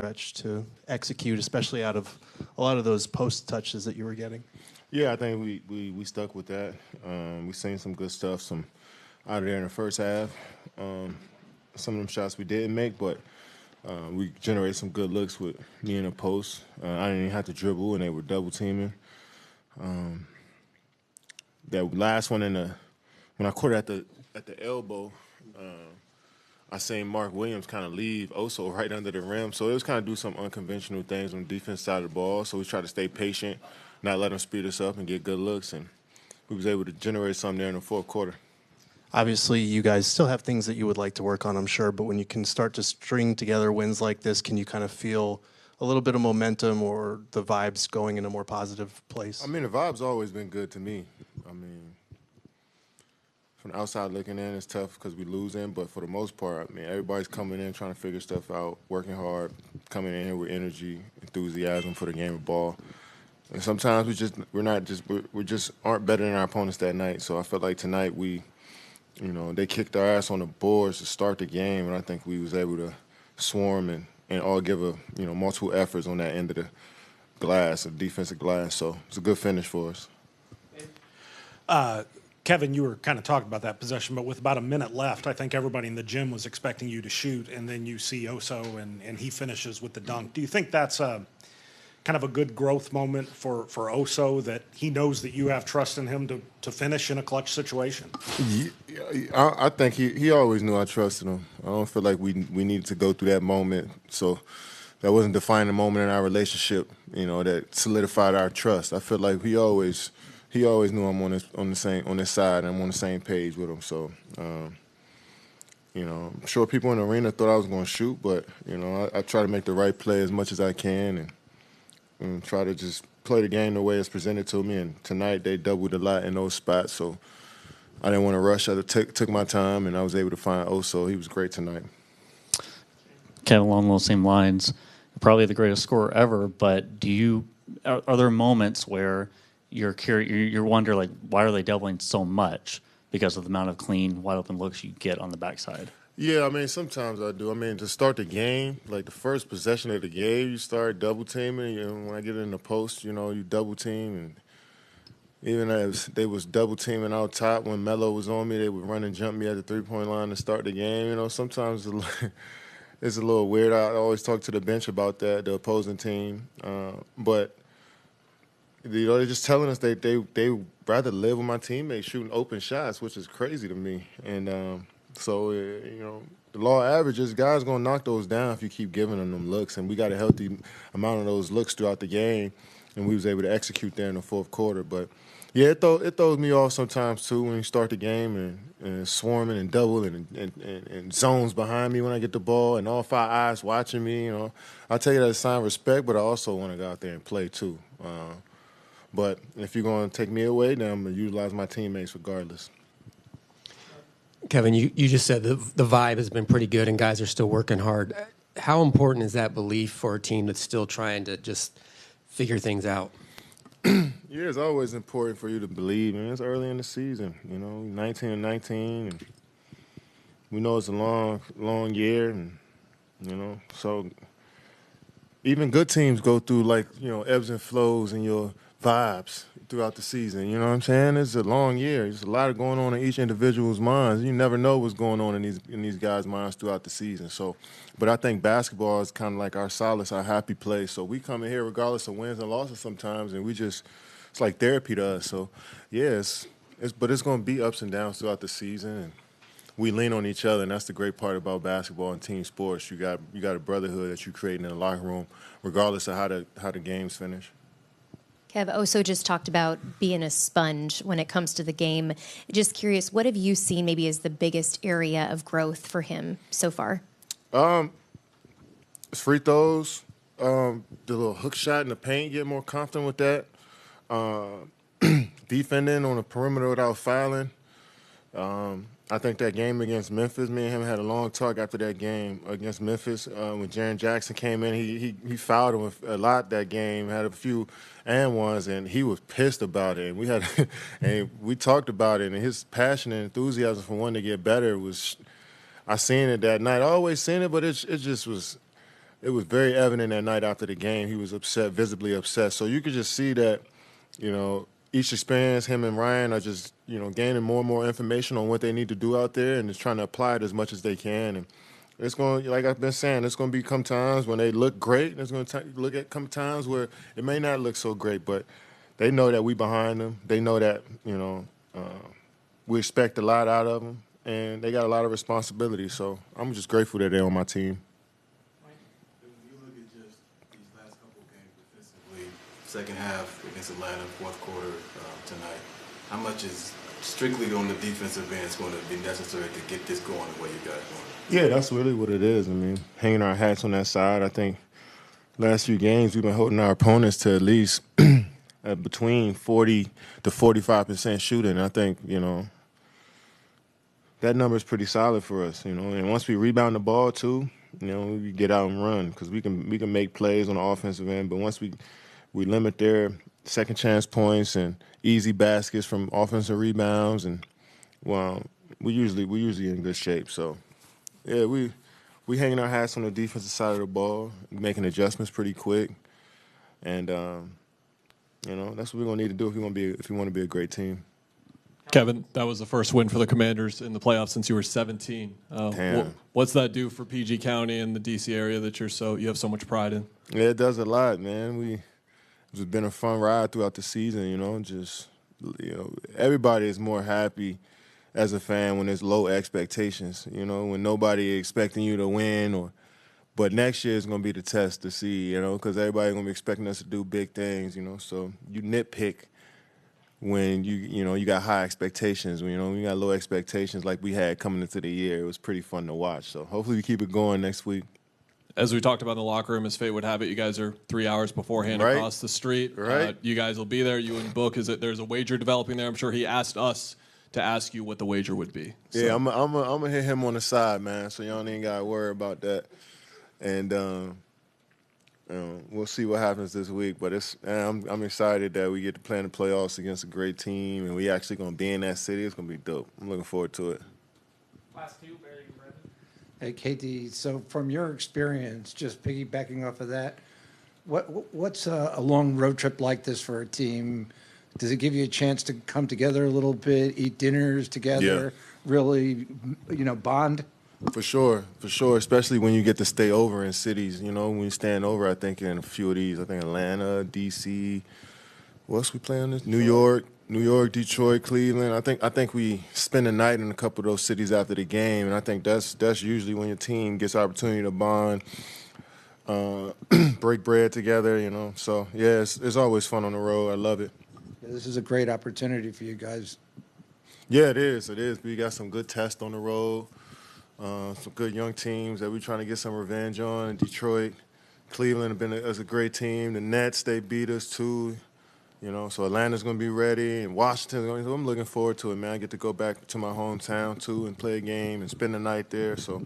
stretch to execute, especially out of a lot of those post touches that you were getting? Yeah, I think we stuck with that. We seen some good stuff, some out of there in the first half. Some of them shots we didn't make, but we generated some good looks with me in the post. I didn't even have to dribble, and they were double teaming. That last one when I caught it at the elbow, I seen Mark Williams kind of leave Oso right under the rim. So it was kind of do some unconventional things on the defense side of the ball. So we tried to stay patient, not let them speed us up and get good looks. And we was able to generate something there in the fourth quarter. Obviously, you guys still have things that you would like to work on, I'm sure, but when you can start to string together wins like this, can you kind of feel a little bit of momentum or the vibes going in a more positive place? I mean, the vibe's always been good to me. I mean, from the outside looking in, it's tough because we losing, but for the most part, I mean, everybody's coming in trying to figure stuff out, working hard, coming in here with energy, enthusiasm for the game of ball. And sometimes we just aren't better than our opponents that night. So I felt like tonight they kicked our ass on the boards to start the game, and I think we was able to swarm and all give multiple efforts on that end of the glass, the defensive glass. So it's a good finish for us. Kevin, you were kind of talking about that possession, but with about a minute left, I think everybody in the gym was expecting you to shoot, and then you see Oso, and he finishes with the dunk. Do you think that's kind of a good growth moment for Oso, that he knows that you have trust in him to finish in a clutch situation? I think he always knew I trusted him. I don't feel like we needed to go through that moment. So that wasn't defining moment in our relationship, that solidified our trust. I feel like he always knew I'm on this side, and I'm on the same page with him. So, I'm sure people in the arena thought I was going to shoot, but, I try to make the right play as much as I can and try to just play the game the way it's presented to me. And tonight they doubled a lot in those spots, so I didn't want to rush. I took my time, and I was able to find Oso. He was great tonight. Kevin, along those same lines, probably the greatest scorer ever, but are there moments where you wonder, like, why are they doubling so much because of the amount of clean, wide open looks you get on the backside? Yeah, I mean, sometimes I do. I mean, to start the game, like the first possession of the game, you start double teaming. When I get in the post, you double team. And even as they was double teaming out top, when Melo was on me, they would run and jump me at the three-point line to start the game. Sometimes it's a little weird. I always talk to the bench about that, the opposing team. But they're just telling us they rather live with my teammates shooting open shots, which is crazy to me. And so, the law averages, guys going to knock those down if you keep giving them looks. And we got a healthy amount of those looks throughout the game, and we was able to execute there in the fourth quarter. But, yeah, it throws me off sometimes, too, when you start the game and swarming and doubling and zones behind me when I get the ball and all five eyes watching me. I tell you that as a sign of respect, but I also want to go out there and play, too. But if you're going to take me away, then I'm going to utilize my teammates regardless. Kevin, you just said the vibe has been pretty good and guys are still working hard. How important is that belief for a team that's still trying to just figure things out? Yeah, it's always important for you to believe. It's early in the season, 19 and 19. And we know it's a long, long year. And, so even good teams go through, ebbs and flows in your vibes throughout the season. You know what I'm saying? It's a long year. There's a lot going on in each individual's minds. You never know what's going on in these guys' minds throughout the season. So, but I think basketball is kind of like our solace, our happy place. So we come in here regardless of wins and losses sometimes, and it's like therapy to us. So, yeah, but it's going to be ups and downs throughout the season, and we lean on each other, and that's the great part about basketball and team sports. You got a brotherhood that you create in the locker room, regardless of how the games finish. Kev, Oso just talked about being a sponge when it comes to the game. Just curious, what have you seen maybe as the biggest area of growth for him so far? Free throws, the little hook shot in the paint, get more confident with that. Defending on the perimeter without fouling. I think that game against Memphis, me and him had a long talk after that game against Memphis. When Jaren Jackson came in, he fouled him a lot that game, had a few and ones, and he was pissed about it. And we talked about it, and his passion and enthusiasm for wanting to get better was, I seen it that night. I always seen it, but it just was, it was very evident that night after the game. He was upset, visibly upset. So you could just see that, each experience, him and Ryan are just, gaining more and more information on what they need to do out there and just trying to apply it as much as they can. And it's going to, like I've been saying, it's going to become times when they look great. There's going to come times where it may not look so great, but they know that we behind them. They know that, we expect a lot out of them, and they got a lot of responsibility. So I'm just grateful that they're on my team. When you look at just these last couple of games defensively, second half against Atlanta, fourth quarter tonight, how much is strictly on the defensive end is going to be necessary to get this going the way you guys want? Yeah, that's really what it is. I mean, hanging our hats on that side. I think last few games we've been holding our opponents to at least between 40 to 45% shooting. I think, that number is pretty solid for us, And once we rebound the ball too, we get out and run because we can make plays on the offensive end. But once we limit their second chance points and easy baskets from offensive rebounds, and we usually in good shape. So yeah, we hanging our hats on the defensive side of the ball, making adjustments pretty quick, and that's what we're gonna need to do if we want to be a great team. Kevin, that was the first win for the Commanders in the playoffs since you were 17. What's that do for PG County and the DC area that you have so much pride in? Yeah, it does a lot, man. It's been a fun ride throughout the season. Everybody is more happy as a fan when there's low expectations. When nobody expecting you to win but next year is going to be the test to see, because everybody's going to be expecting us to do big things, So you nitpick when you got high expectations. When we got low expectations like we had coming into the year, it was pretty fun to watch. So hopefully we keep it going next week. As we talked about in the locker room, as fate would have it, you guys are 3 hours beforehand Right. across the street. Right. You guys will be there. You and Book, there's a wager developing there. I'm sure he asked us to ask you what the wager would be. So. Yeah, I'm gonna hit him on the side, man. So y'all ain't gotta worry about that. And we'll see what happens this week. But I'm excited that we get to play in the playoffs against a great team, and we actually gonna be in that city. It's gonna be dope. I'm looking forward to it. Class 2, Barry and Brendan. Hey, Katie, so from your experience, just piggybacking off of that, what's a long road trip like this for a team? Does it give you a chance to come together a little bit, eat dinners together, really, bond? For sure, especially when you get to stay over in cities. When you stand over, I think in a few of these, I think Atlanta, D.C., what else we play on this? New York, Detroit, Cleveland. I think we spend the night in a couple of those cities after the game, and I think that's usually when your team gets the opportunity to bond, break bread together. So yeah, it's always fun on the road. I love it. Yeah, this is a great opportunity for you guys. Yeah, it is. We got some good tests on the road. Some good young teams that we're trying to get some revenge on. Detroit, Cleveland have been a great team. The Nets, they beat us too. So Atlanta's going to be ready, and Washington's going to. So I'm looking forward to it, man. I get to go back to my hometown too and play a game and spend the night there. So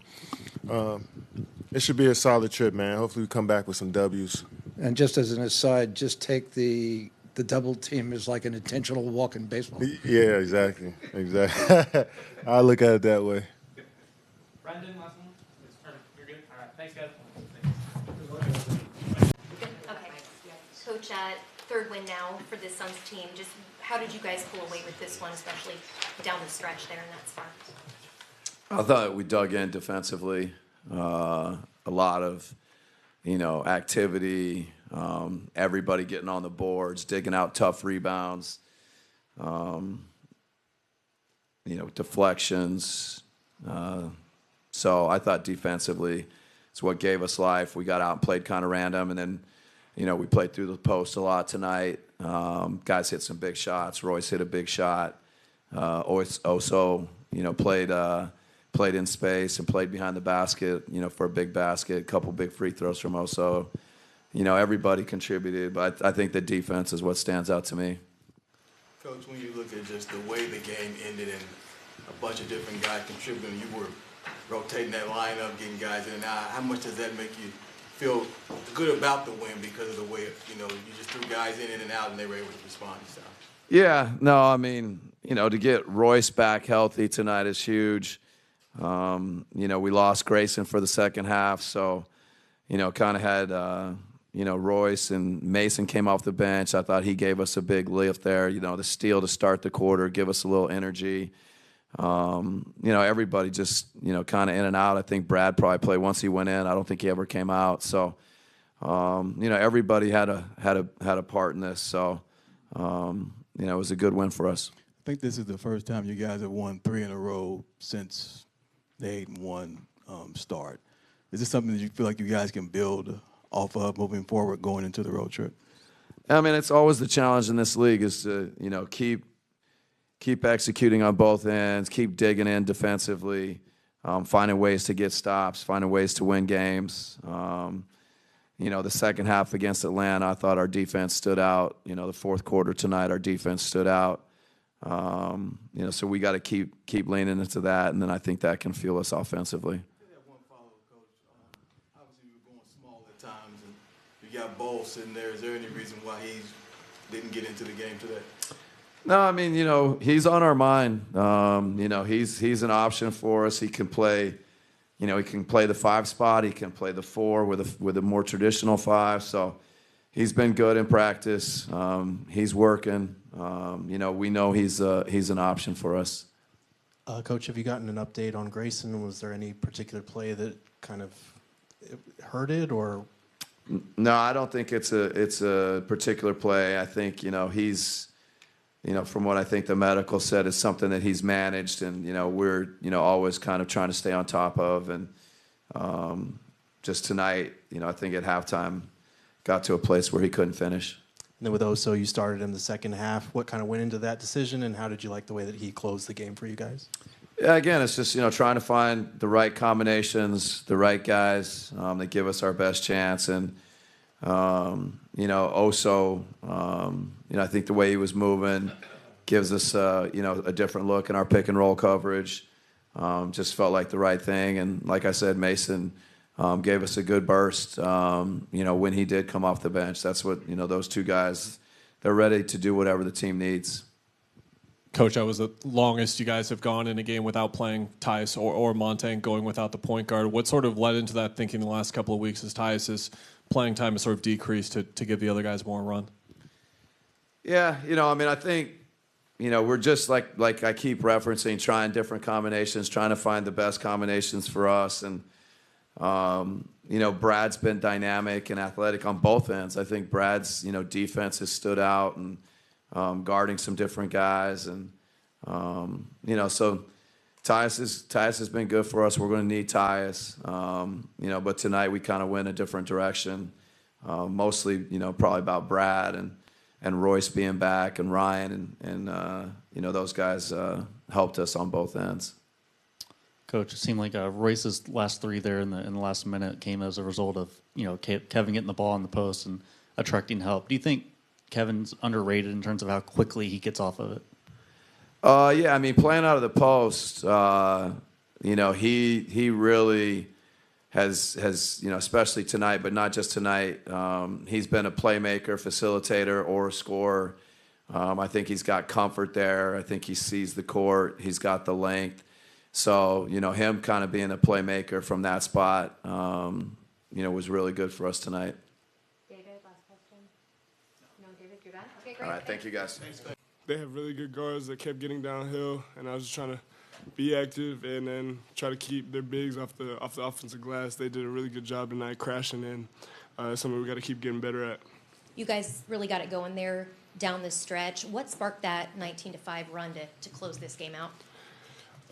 it should be a solid trip, man. Hopefully we come back with some W's. And just as an aside, just take the double team as like an intentional walk in baseball. Yeah, exactly. I look at it that way. Brendan, last one. You're good? All right. Thanks, guys. Okay. Coach, third win now for this Suns team. Just how did you guys pull away with this one, especially down the stretch there in that spot? I thought we dug in defensively. A lot of, activity. Everybody getting on the boards, digging out tough rebounds. Deflections. So I thought defensively it's what gave us life. We got out and played kind of random, and then, we played through the post a lot tonight. Guys hit some big shots. Royce hit a big shot. Oso, played in space and played behind the basket, for a big basket. A couple big free throws from Oso. Everybody contributed, but I think the defense is what stands out to me. Coach, when you look at just the way the game ended and a bunch of different guys contributing, you were rotating that lineup, getting guys in and out. How much does that make you feel good about the win because of the way, you just threw guys in and out and they were able to respond to stuff? Yeah, no, I mean, to get Royce back healthy tonight is huge. We lost Grayson for the second half, so, kind of had, Royce and Mason came off the bench. I thought he gave us a big lift there, the steal to start the quarter, give us a little energy. Everybody just, kind of in and out. I think Brad probably played once he went in. I don't think he ever came out. So, everybody had a part in this. So, it was a good win for us. I think this is the first time you guys have won 3 in a row since the 8-1 start. Is this something that you feel like you guys can build off of moving forward going into the road trip? I mean, it's always the challenge in this league is to, keep executing on both ends, keep digging in defensively, finding ways to get stops, finding ways to win games. The second half against Atlanta, I thought our defense stood out. The fourth quarter tonight, our defense stood out. So we got to keep leaning into that, and then I think that can fuel us offensively. One follow-up, Coach. Obviously, you were going small at times, and you got Ball sitting there. Is there any reason why he didn't get into the game today? No, I mean, he's on our mind. He's an option for us. He can play, he can play the 5 spot. He can play the 4 with a more traditional 5. So he's been good in practice. He's working. We know he's an option for us. Coach, have you gotten an update on Grayson? Was there any particular play that kind of hurt it, or? No, I don't think it's a particular play. I think he's. From what I think the medical said, is something that he's managed, and we're always kind of trying to stay on top of. And just tonight, I think at halftime, got to a place where he couldn't finish. And then with Oso, you started him the second half. What kind of went into that decision, and how did you like the way that he closed the game for you guys? Yeah, again, it's just trying to find the right combinations, the right guys that give us our best chance. And Oso, I think the way he was moving gives us, a different look in our pick and roll coverage. Just felt like the right thing. And like I said, Mason gave us a good burst, when he did come off the bench. That's what, those 2 guys, they're ready to do whatever the team needs. Coach, that was the longest you guys have gone in a game without playing Tyus or Montaigne, going without the point guard. What sort of led into that thinking the last couple of weeks as Tyus's playing time has sort of decreased to give the other guys more run? Yeah, I think, we're just like I keep referencing, trying different combinations, trying to find the best combinations for us. And, Brad's been dynamic and athletic on both ends. I think Brad's, defense has stood out and guarding some different guys. And, so Tyus has been good for us. We're going to need Tyus. But tonight we kind of went a different direction. Mostly, probably about Brad and Royce being back and Ryan and those guys helped us on both ends. Coach, it seemed like Royce's last 3 there in the last minute came as a result of Kevin getting the ball on the post and attracting help. Do you think Kevin's underrated in terms of how quickly he gets off of it? Yeah, I mean, playing out of the post, he really has especially tonight, but not just tonight. He's been a playmaker, facilitator, or a scorer. I think he's got comfort there. I think he sees the court. He's got the length. So, him kind of being a playmaker from that spot, was really good for us tonight. David, last question. No, David, you're done? Okay, great. All right, thank you, guys. They have really good guards that kept getting downhill, and I was just trying to be active and then try to keep their bigs off the offensive glass. They did a really good job tonight crashing in. It's something we got to keep getting better at. You guys really got it going there down the stretch. What sparked that 19-5 run to close this game out?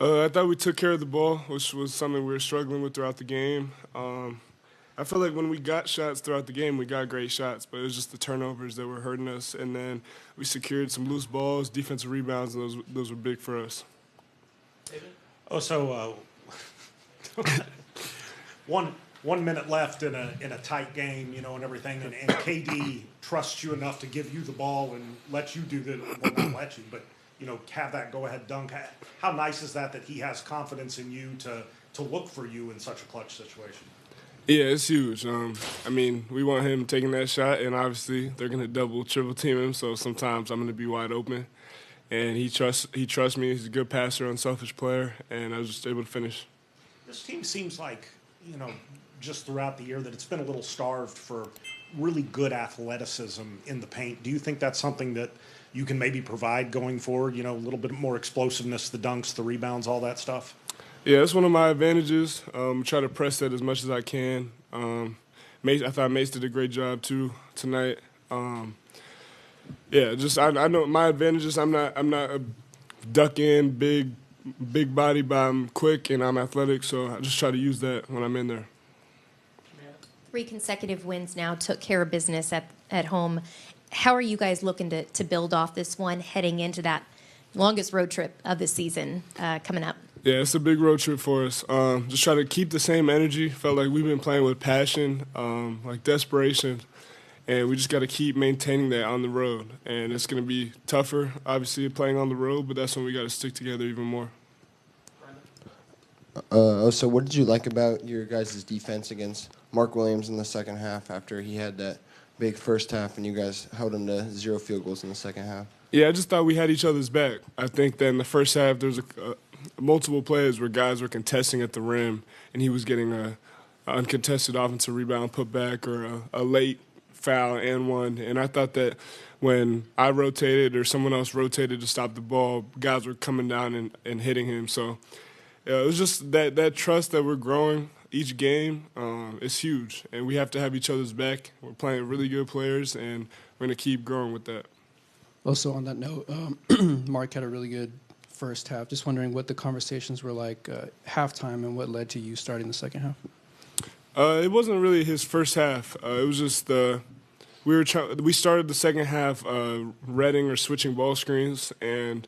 I thought we took care of the ball, which was something we were struggling with throughout the game. I feel like when we got shots throughout the game, we got great shots, but it was just the turnovers that were hurting us. And then we secured some loose balls, defensive rebounds, and those were big for us. So 1 minute left in a tight game, and everything, and KD trusts you enough to give you the ball and let you do not let you, but have that go-ahead dunk. How nice is that he has confidence in you to look for you in such a clutch situation? Yeah, it's huge. We want him taking that shot, and obviously they're going to double, triple team him, so sometimes I'm going to be wide open. And he trusts me. He's a good passer, unselfish player, and I was just able to finish. This team seems like, just throughout the year that it's been a little starved for really good athleticism in the paint. Do you think that's something that you can maybe provide going forward? You know, a little bit more explosiveness, the dunks, the rebounds, all that stuff? Yeah, that's one of my advantages. Try to press that as much as I can. I thought Mace did a great job too tonight. I know my advantages. I'm not a duck in big body, but I'm quick and I'm athletic. So I just try to use that when I'm in there. 3 consecutive wins now, took care of business at home. How are you guys looking to build off this one heading into that longest road trip of the season coming up? Yeah, it's a big road trip for us. Just try to keep the same energy. Felt like we've been playing with passion, like desperation, and we just got to keep maintaining that on the road. And it's going to be tougher, obviously, playing on the road, but that's when we got to stick together even more. So what did you like about your guys' defense against Mark Williams in the second half after he had that big first half and you guys held him to 0 field goals in the second half? Yeah, I just thought we had each other's back. I think that in the first half there was multiple plays where guys were contesting at the rim and he was getting a uncontested offensive rebound put back or a late foul and one. And I thought that when I rotated or someone else rotated to stop the ball, guys were coming down and hitting him. So it was just that trust that we're growing each game is huge, and we have to have each other's back. We're playing really good players, and we're going to keep growing with that. Also, on that note, Mark had a really good first half. Just wondering what the conversations were like halftime and what led to you starting the second half. It wasn't really his first half. It was just we started the second half reading or switching ball screens, and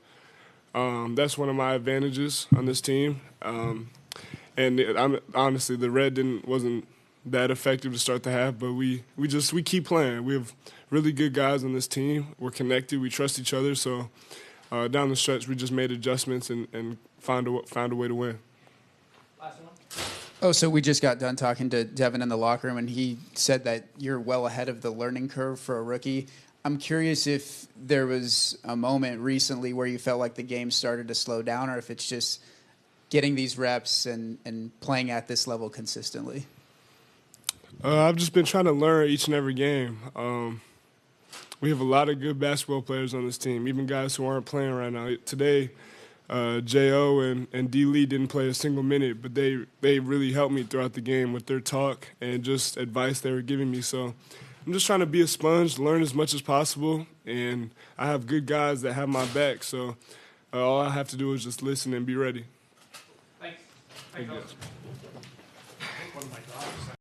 that's one of my advantages on this team. Honestly, the red wasn't that effective to start the half, but we keep playing. We have really good guys on this team. We're connected. We trust each other. So down the stretch, we just made adjustments and found a way to win. Last one. Oh, so we just got done talking to Devin in the locker room, and he said that you're well ahead of the learning curve for a rookie. I'm curious if there was a moment recently where you felt like the game started to slow down, or if it's just getting these reps and playing at this level consistently. I've just been trying to learn each and every game. We have a lot of good basketball players on this team, even guys who aren't playing right now. Today, J.O. and D. Lee didn't play a single minute, but they really helped me throughout the game with their talk and just advice they were giving me. So I'm just trying to be a sponge, learn as much as possible, and I have good guys that have my back. So all I have to do is just listen and be ready. Thanks. One of my dogs